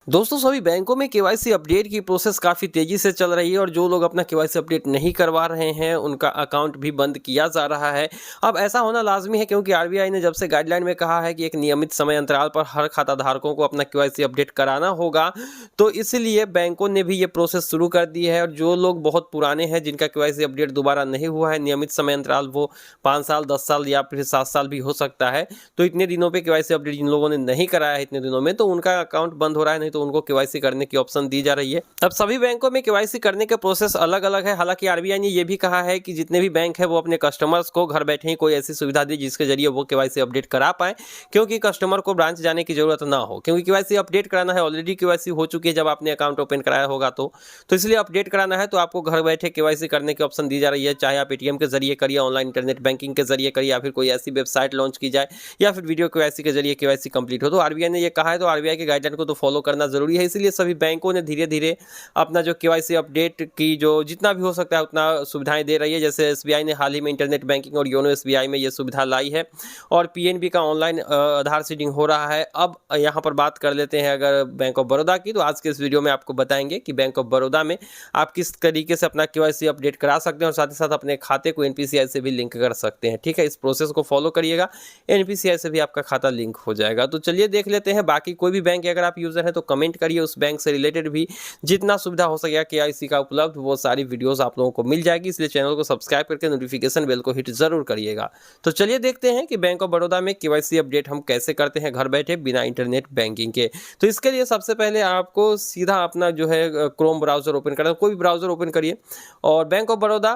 दोस्तों सभी बैंकों में केवाईसी अपडेट की प्रोसेस काफ़ी तेज़ी से चल रही है और जो लोग अपना केवाईसी अपडेट नहीं करवा रहे हैं उनका अकाउंट भी बंद किया जा रहा है। अब ऐसा होना लाजमी है क्योंकि आरबीआई ने जब से गाइडलाइन में कहा है कि एक नियमित समय अंतराल पर हर खाता धारकों को अपना केवाईसी अपडेट कराना होगा, तो इसलिए बैंकों ने भी ये प्रोसेस शुरू कर दी है। और जो लोग बहुत पुराने हैं जिनका केवाईसी अपडेट दोबारा नहीं हुआ है, नियमित समय अंतराल वो 5 साल 10 साल या फिर 7 साल भी हो सकता है, तो इतने दिनों पे केवाईसी अपडेट जिन लोगों ने नहीं कराया है इतने दिनों में, तो उनका अकाउंट बंद हो रहा है, नहीं तो उनको केवाईसी करने की ऑप्शन दी जा रही है। अब सभी बैंकों में केवाईसी करने के प्रोसेस अलग अलग है। हालांकि आरबीआई ने यह भी कहा है कि जितने भी बैंक है वो अपने कस्टमर्स को घर बैठे ही कोई ऐसी सुविधा दी जिसके जरिए वो केवाईसी अपडेट करा पाए, क्योंकि कस्टमर को ब्रांच जाने की जरूरत ना हो। क्योंकि केवाईसी अपडेट कराना है, ऑलरेडी केवाईसी हो चुकी है जब आपने अकाउंट ओपन कराया होगा, तो इसलिए अपडेट कराना है तो आपको घर बैठे केवाईसी करने की ऑप्शन दी जा रही है। चाहे आप एटीएम के जरिए करिए, ऑनलाइन इंटरनेट बैंकिंग के जरिए करिए, या फिर कोई ऐसी वेबसाइट लॉन्च की जाए, या फिर वीडियो केवाईसी के जरिए केवाईसी कंप्लीट हो। तो आरबीआई ने ये कहा है, तो आरबीआई के गाइडलाइन को तो फॉलो करना जरूरी है। इसलिए सभी बैंकों ने धीरे धीरे अपना जो केवाईसी अपडेट की जो जितना भी हो सकता है उतना सुविधाएं दे रही है। जैसे एसबीआई ने हाल ही में इंटरनेट बैंकिंग और योनो एसबीआई में ये सुविधा लाई है, और पीएनबी का ऑनलाइन आधार सीडिंग हो रहा है। अब यहाँ पर बात कर लेते हैं अगर बैंक ऑफ बड़ौदा की, तो आज के इस वीडियो में आपको बताएंगे कि बैंक ऑफ बड़ौदा में आप किस तरीके से अपना केवाईसी अपडेट करा सकते हैं, और साथ ही साथ अपने खाते को एनपीसीआई से भी लिंक कर सकते हैं। ठीक है, इस प्रोसेस को फॉलो करिएगा, एनपीसीआई से भी आपका खाता लिंक हो जाएगा। तो चलिए देख लेते हैं। बाकी कोई भी बैंक अगर आप यूजर हैं तो कमेंट करिए, उस बैंक से रिलेटेड भी जितना सुविधा हो सकेगा केवाईसी का उपलब्ध, वो सारी वीडियोस आप लोगों को मिल जाएगी। इसलिए चैनल को सब्सक्राइब करके नोटिफिकेशन बेल को हिट जरूर करिएगा। तो चलिए देखते हैं कि बैंक ऑफ बड़ौदा में केवाईसी अपडेट हम कैसे करते हैं घर बैठे बिना इंटरनेट बैंकिंग के। तो इसके लिए सबसे पहले आपको सीधा अपना जो है क्रोम ब्राउजर ओपन करना, कोई भी ब्राउजर ओपन करिए और bank of Baroda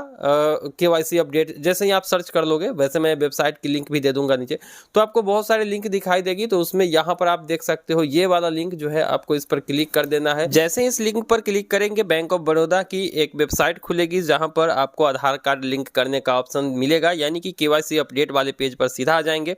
KYC update जैसे ही आप सर्च कर लोगे, वैसे मैं वेबसाइट की लिंक भी दे दूंगा नीचे, तो आपको बहुत सारे लिंक दिखाई देगी। तो उसमें यहाँ पर आप देख सकते हो ये वाला लिंक जो है आपको इस पर क्लिक कर देना है। जैसे इस लिंक पर क्लिक करेंगे बैंक ऑफ बड़ौदा की एक वेबसाइट खुलेगी जहां पर आपको आधार कार्ड लिंक करने का ऑप्शन मिलेगा, यानी कि केवाईसी अपडेट वाले पेज पर सीधा आ जाएंगे।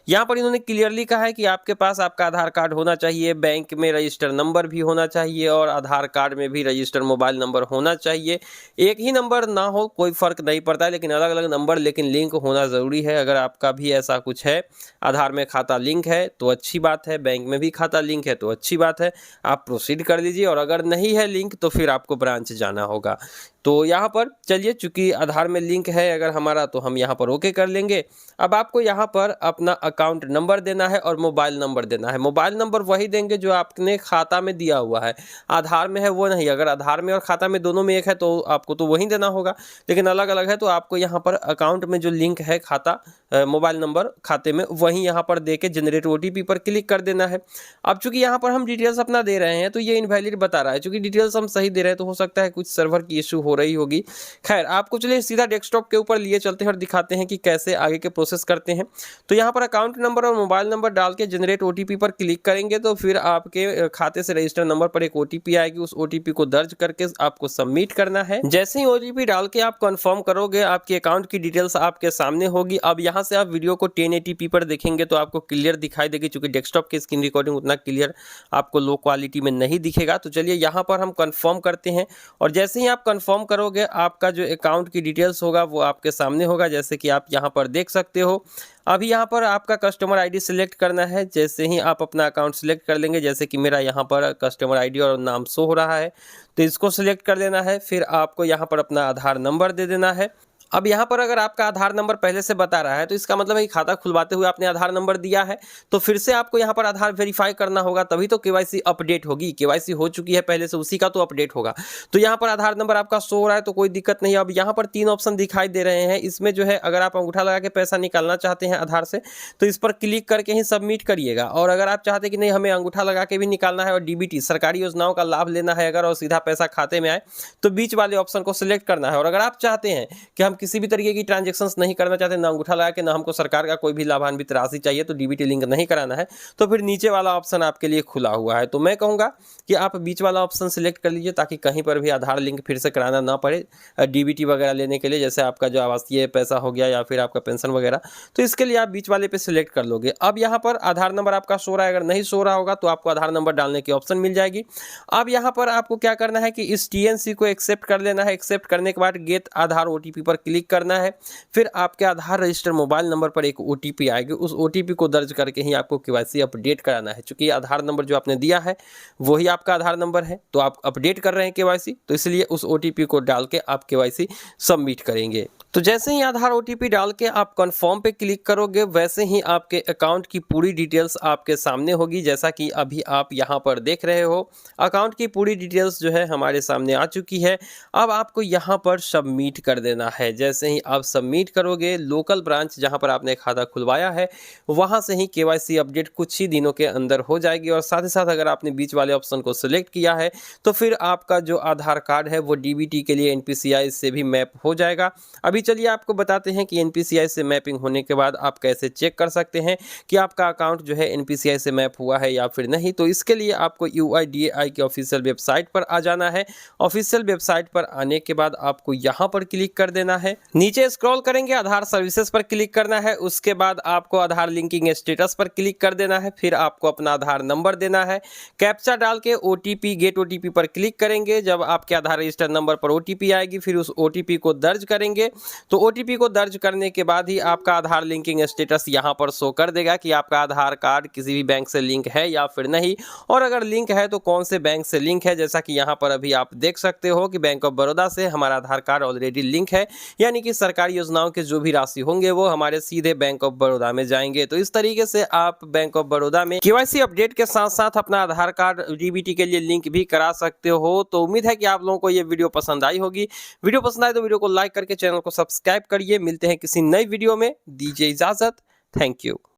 यहाँ पर इन्होंने क्लियरली कहा है कि आपके पास आपका आधार कार्ड होना चाहिए, बैंक में रजिस्टर नंबर भी होना चाहिए, और आधार कार्ड में भी रजिस्टर मोबाइल नंबर होना चाहिए। एक ही नंबर ना हो कोई फर्क नहीं पड़ता है, लेकिन अलग अलग नंबर लेकिन लिंक होना ज़रूरी है। अगर आपका भी ऐसा कुछ है, आधार में खाता लिंक है तो अच्छी बात है, बैंक में भी खाता लिंक है तो अच्छी बात है, आप प्रोसीड कर लीजिए। और अगर नहीं है लिंक तो फिर आपको ब्रांच जाना होगा। तो यहाँ पर चलिए, चूंकि आधार में लिंक है अगर हमारा, तो हम यहाँ पर ओके कर लेंगे। अब आपको यहाँ पर अपना अकाउंट नंबर देना है और मोबाइल नंबर देना है। मोबाइल नंबर वही देंगे जो आपने खाता में दिया हुआ है, आधार में है वो नहीं। अगर आधार में और खाता में दोनों में एक है तो आपको तो वही देना होगा, लेकिन अलग अलग है तो आपको यहाँ पर अकाउंट में जो लिंक है खाता मोबाइल नंबर खाते में, वहीं यहाँ पर दे के जनरेट ओटीपी पर क्लिक कर देना है। अब चूंकि यहाँ पर हम डिटेल्स अपना दे रहे हैं तो ये इनवैलिड बता रहा है। चूंकि डिटेल्स हम सही दे रहे हैं तो हो सकता है कुछ सर्वर की इशू हो रही होगी। खैर, आपको चलिए सीधा डेस्कटॉप के ऊपर लिए चलते हैं और दिखाते हैं कि कैसे आगे के प्रोसेस करते हैं। तो यहाँ पर अकाउंट नंबर और मोबाइल नंबर डाल के जनरेट ओटीपी पर क्लिक करेंगे तो फिर आपके खाते से रजिस्टर नंबर पर एक ओटीपी आएगी। उस ओटीपी को दर्ज करके आपको सबमिट करना है। जैसे ही ओटीपी डाल के आप कंफर्म करोगे, आपके अकाउंट की डिटेल्स आपके सामने होगी। अब यहाँ से आप वीडियो को 1080p पर देखेंगे तो आपको क्लियर दिखाई देगी, क्योंकि डेस्कटॉप की स्क्रीन रिकॉर्डिंग उतना क्लियर आपको लो क्वालिटी में नहीं दिखेगा। तो चलिए यहाँ पर हम कंफर्म करते हैं, और जैसे ही आप कंफर्म करोगे आपका जो अकाउंट की डिटेल्स होगा वो आपके सामने होगा, जैसे कि आप यहाँ पर देख सकते हो। अभी यहाँ पर आपका कस्टमर आईडी सिलेक्ट करना है। जैसे ही आप अपना अकाउंट सिलेक्ट कर लेंगे, जैसे कि मेरा यहाँ पर कस्टमर आईडी और नाम शो हो रहा है, तो इसको सिलेक्ट कर लेना है। फिर आपको यहाँ पर अपना आधार नंबर दे देना है। अब यहाँ पर अगर आपका आधार नंबर पहले से बता रहा है तो इसका मतलब है कि खाता खुलवाते हुए आपने आधार नंबर दिया है, तो फिर से आपको यहाँ पर आधार वेरीफाई करना होगा, तभी तो केवाईसी अपडेट होगी। केवाईसी हो चुकी है पहले से, उसी का तो अपडेट होगा। तो यहाँ पर आधार नंबर आपका शो हो रहा है तो कोई दिक्कत नहीं। अब यहाँ पर 3 ऑप्शन दिखाई दे रहे हैं। इसमें जो है अगर आप अंगूठा लगा के पैसा निकालना चाहते हैं आधार से तो इस पर क्लिक करके ही सबमिट करिएगा। और अगर आप चाहते कि नहीं हमें अंगूठा लगा के भी निकालना है और डीबीटी सरकारी योजनाओं का लाभ लेना है अगर, और सीधा पैसा खाते में आए, तो बीच वाले ऑप्शन को सिलेक्ट करना है। और अगर आप चाहते हैं कि हम किसी भी तरीके की ट्रांजैक्शंस नहीं करना चाहते, ना अंगूठा लगा के, ना हमको सरकार का कोई भी लाभान्वित राशि चाहिए, तो डीबीटी लिंक नहीं कराना है, तो फिर नीचे वाला ऑप्शन आपके लिए खुला हुआ है। तो मैं कहूँगा कि आप बीच वाला ऑप्शन सिलेक्ट कर लीजिए, ताकि कहीं पर भी आधार लिंक फिर से कराना ना पड़े डीबीटी वगैरह लेने के लिए, जैसे आपका जो आवासीय पैसा हो गया या फिर आपका पेंशन वगैरह। तो इसके लिए आप बीच वाले पे सिलेक्ट कर लोगे। अब यहाँ पर आधार नंबर आपका शो रहा है, अगर नहीं शो रहा होगा तो आपको आधार नंबर डालने की ऑप्शन मिल जाएगी। अब यहाँ पर आपको क्या करना है कि इस टीएनसी को एक्सेप्ट कर लेना है। एक्सेप्ट करने के बाद गेट आधार ओटीपी पर क्लिक करना है। फिर आपके आधार रजिस्टर्ड मोबाइल नंबर पर एक ओटीपी आएगी, उस ओटीपी को दर्ज करके ही आपको केवाईसी अपडेट कराना है। चूंकि आधार नंबर जो आपने दिया है वही आपका आधार नंबर है, तो आप अपडेट कर रहे हैं केवाईसी, तो इसलिए उस ओटीपी को डाल के आप केवाईसी सबमिट करेंगे। तो जैसे ही आधार ओटीपी डाल के आप कंफर्म पे क्लिक करोगे, वैसे ही आपके अकाउंट की पूरी डिटेल्स आपके सामने होगी। जैसा कि अभी आप यहाँ पर देख रहे हो, अकाउंट की पूरी डिटेल्स जो है हमारे सामने आ चुकी है। अब आपको यहाँ पर सबमिट कर देना है। जैसे ही आप सबमिट करोगे, लोकल ब्रांच जहाँ पर आपने खाता खुलवाया है वहाँ से ही केवाईसी अपडेट कुछ ही दिनों के अंदर हो जाएगी। और साथ ही साथ अगर आपने बीच वाले ऑप्शन को सिलेक्ट किया है तो फिर आपका जो आधार कार्ड है वो डीबीटी के लिए एनपीसीआई से भी मैप हो जाएगा। अभी चलिए आपको बताते हैं कि एनपीसीआई से मैपिंग होने के बाद आप कैसे चेक कर सकते हैं कि आपका अकाउंट जो है एनपीसीआई से मैप हुआ है या फिर नहीं। तो इसके लिए आपको यूआईडीएआई के ऑफिशियल वेबसाइट पर आ जाना है। ऑफिशियल वेबसाइट पर आने के बाद आपको यहाँ पर क्लिक कर देना है। नीचे स्क्रॉल करेंगे, आधार सर्विसेज पर क्लिक करना है। उसके बाद आपको आधार लिंकिंग स्टेटस पर क्लिक कर देना है। फिर आपको अपना आधार नंबर देना है। कैप्चा डाल के ओटीपी गेट ओटीपी पर क्लिक करेंगे। जब आपके आधार रजिस्टर्ड नंबर पर ओटीपी आएगी, फिर उस ओटीपी को दर्ज करेंगे। तो ओटीपी को दर्ज करने के बाद ही आपका आधार लिंकिंग स्टेटस यहाँ पर शो कर देगा कि आपका आधार कार्ड किसी भी बैंक से लिंक है या फिर नहीं, और अगर लिंक है तो कौन से बैंक से लिंक है। जैसा कि यहाँ पर अभी आप देख सकते हो कि बैंक ऑफ बड़ौदा से हमारा आधार कार्ड ऑलरेडी लिंक है, यानी कि सरकारी योजनाओं के जो भी राशि होंगे वो हमारे सीधे बैंक ऑफ बड़ौदा में जाएंगे। तो इस तरीके से आप बैंक ऑफ बड़ौदा में केवाईसी अपडेट के साथ साथ अपना आधार कार्ड डीबीटी के लिए लिंक भी करा सकते हो। तो उम्मीद है कि आप लोगों को ये वीडियो पसंद आई होगी। वीडियो पसंद आए तो वीडियो को लाइक करके चैनल को सब्सक्राइब करिए। मिलते हैं किसी नई वीडियो में, दीजिए इजाजत। Thank you.